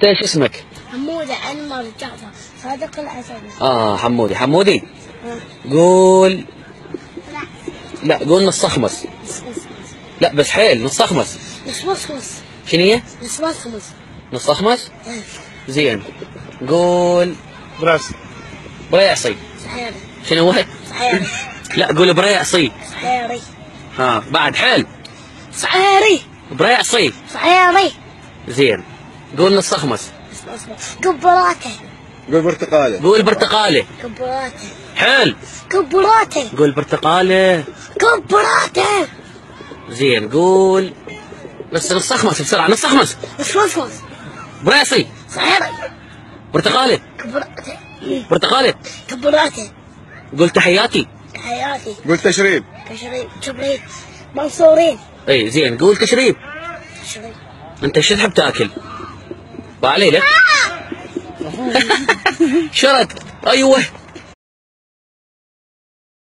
ايش اسمك؟ حمودة أنمر جعفر صادق العسلي. حمودي. حمودي قول. لا قول نصخمس. لا بس حيل نصخمس. نصمصمص. شنو هي؟ نصمصمص. نصخمس؟ زين. قول براسي. بريعصي. صحيري. شنو هو؟ صحيري. لا قول بريعصي. صحيري. بعد حيل. صحيري. بريعصي. صحيري. زين. قول نصخمس. كبراته. قول برتقاله. قول برتقاله. كبراته. حيل. كبراته. قول برتقاله. كبراته. زين. قول بس نصخمس بسرعة. نصخمس. نصمصمص. بريعصي. صحيري. برتقاله. كبراته. برتقاله. كبراته. قول تحياتي. حياتي. قول تشريب. كشريب. شبريد. منصورين. اي زين. قول كشريب. كشريب. انت ايش تحب تاكل؟ وعليلك. شرد. ايوه.